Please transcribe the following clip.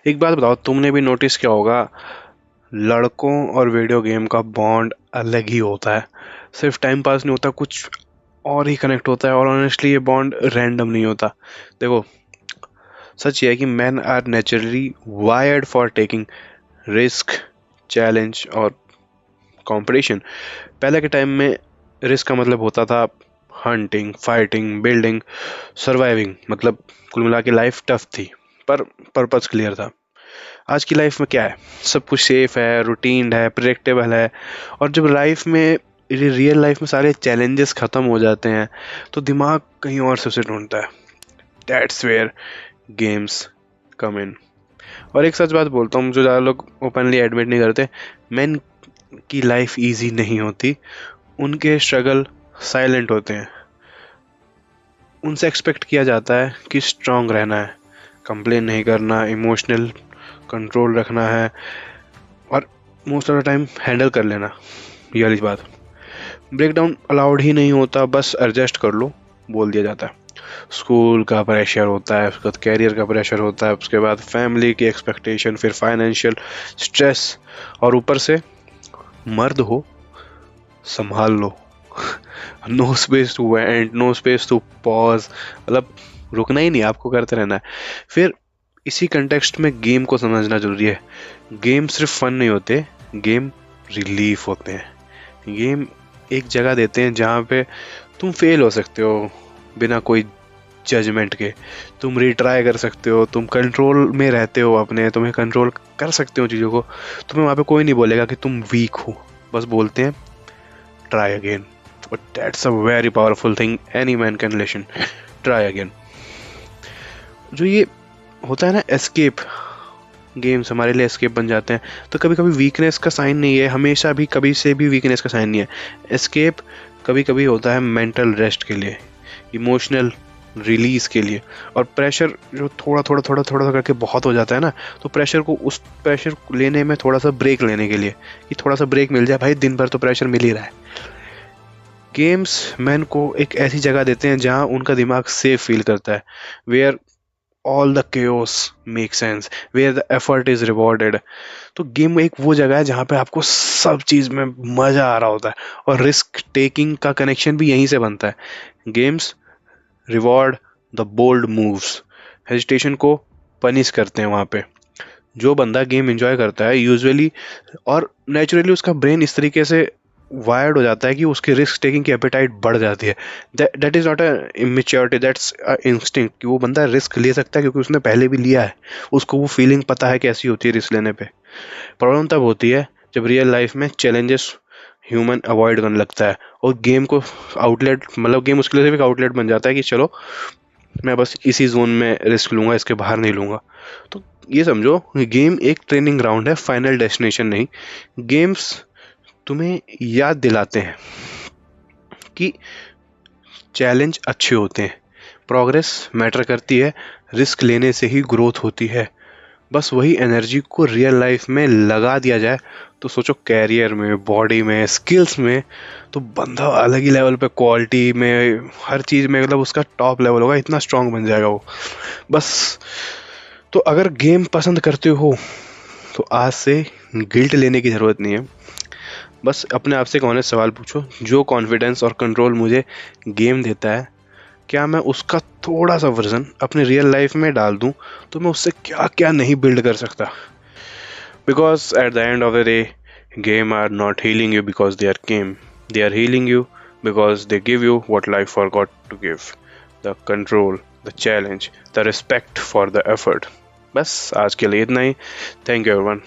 एक बात बताओ, तुमने भी नोटिस किया होगा, लड़कों और वीडियो गेम का बॉन्ड अलग ही होता है। सिर्फ टाइम पास नहीं होता, कुछ और ही कनेक्ट होता है। और ऑनेस्टली ये बॉन्ड रैंडम नहीं होता। देखो, सच ये है कि man are naturally wired for taking risk, challenge और कंपटीशन। पहले के टाइम में रिस्क का मतलब होता था हंटिंग, फाइटिंग, बिल्डिंग, सर्वाइविंग। मतलब कुल मिला के लाइफ टफ थी, पर पर्पस क्लियर था। आज की लाइफ में क्या है? सब कुछ सेफ है, रूटीन है, प्रिडिक्टेबल है। और जब लाइफ में, रियल लाइफ में सारे चैलेंजेस खत्म हो जाते हैं, तो दिमाग कहीं और से उसे ढूंढता है। दैट्स वेयर गेम्स कम इन। और एक सच बात बोलता हूँ जो ज़्यादा लोग ओपनली एडमिट नहीं करते, मैन की लाइफ इजी नहीं होती। उनके स्ट्रगल साइलेंट होते हैं। उनसे एक्सपेक्ट किया जाता है कि स्ट्रांग रहना है, कंप्लेन नहीं करना, इमोशनल कंट्रोल रखना है, और most of the time handle कर लेना। ये वाली बात, ब्रेक डाउन अलाउड ही नहीं होता, बस एडजस्ट कर लो बोल दिया जाता है। स्कूल का प्रेशर होता है, उसके बाद कैरियर का प्रेशर होता है, उसके बाद फैमिली की एक्सपेक्टेशन, फिर फाइनेंशियल स्ट्रेस, और ऊपर से मर्द हो, संभाल लो। No space to vent, no space to pause. मतलब रुकना ही नहीं, आपको करते रहना है। फिर इसी कंटेक्स्ट में गेम को समझना जरूरी है। गेम सिर्फ फन नहीं होते, गेम रिलीफ होते हैं। गेम एक जगह देते हैं जहाँ पे तुम फेल हो सकते हो बिना कोई जजमेंट के। तुम रिट्राई कर सकते हो, तुम कंट्रोल में रहते हो अपने, तुम्हें कंट्रोल कर सकते हो चीज़ों को। तुम्हें वहाँ पे कोई नहीं बोलेगा कि तुम वीक हो, बस बोलते हैं try again. But that's a very powerful thing any man can listen. Try again. जो ये होता है ना एस्केप, गेम्स हमारे लिए एस्केप बन जाते हैं। तो कभी कभी वीकनेस का साइन नहीं है, हमेशा भी कभी से भी वीकनेस का साइन नहीं है। एस्केप कभी कभी होता है मेंटल रेस्ट के लिए, इमोशनल रिलीज के लिए। और प्रेशर जो थोड़ा थोड़ा थोड़ा थोड़ा करके बहुत हो जाता है ना, तो प्रेशर को, उस प्रेशर लेने में थोड़ा सा ब्रेक लेने के लिए, कि थोड़ा सा ब्रेक मिल जाए भाई, दिन भर तो प्रेशर मिल ही रहा है। गेम्स मैन को एक ऐसी जगह देते हैं जहां उनका दिमाग सेफ फील करता है, where all the chaos makes sense, where the effort is rewarded। तो गेम एक वो जगह है जहाँ पे आपको सब चीज़ में मज़ा आ रहा होता है, और रिस्क टेकिंग का कनेक्शन भी यहीं से बनता है। Games reward the bold moves, hesitation को पनिश करते हैं वहाँ पे। जो बंदा गेम एंजॉय करता है यूजुअली और नेचुरली, उसका ब्रेन इस तरीके से वायर्ड हो जाता है कि उसकी रिस्क टेकिंग की एपेटाइट बढ़ जाती है। That is not a immaturity, that's instinct, कि वो बंदा रिस्क ले सकता है क्योंकि उसने पहले भी लिया है। उसको वो फीलिंग पता है कैसी होती है रिस्क लेने पे। प्रॉब्लम तब होती है जब रियल लाइफ में चैलेंजेस ह्यूमन अवॉइड करने लगता है, और गेम को आउटलेट, मतलब गेम उसके लिए सिर्फ एक आउटलेट बन जाता है कि चलो मैं बस इसी जोन में रिस्क लूंगा, इसके बाहर नहीं लूंगा। तो ये समझो, गेम एक ट्रेनिंग ग्राउंड है, फाइनल डेस्टिनेशन नहीं। गेम्स तुम्हें याद दिलाते हैं कि चैलेंज अच्छे होते हैं, प्रोग्रेस मैटर करती है, रिस्क लेने से ही ग्रोथ होती है। बस वही एनर्जी को रियल लाइफ में लगा दिया जाए तो सोचो, कैरियर में, बॉडी में, स्किल्स में, तो बंदा अलग ही लेवल पे, क्वालिटी में, हर चीज़ में, मतलब उसका टॉप लेवल होगा, इतना स्ट्रांग बन जाएगा वो। बस, तो अगर गेम पसंद करते हो तो आज से गिल्ट लेने की ज़रूरत नहीं है। बस अपने आप से एक ऑनेस्ट सवाल पूछो, जो कॉन्फिडेंस और कंट्रोल मुझे गेम देता है, क्या मैं उसका थोड़ा सा वर्जन अपने रियल लाइफ में डाल दूं तो मैं उससे क्या क्या नहीं बिल्ड कर सकता। Because at the end of the day, game are not healing you because they are game. They are healing you because they give you what life forgot to give: the control, the challenge, the respect for the effort. बस आज के लिए इतना ही। Thank you everyone.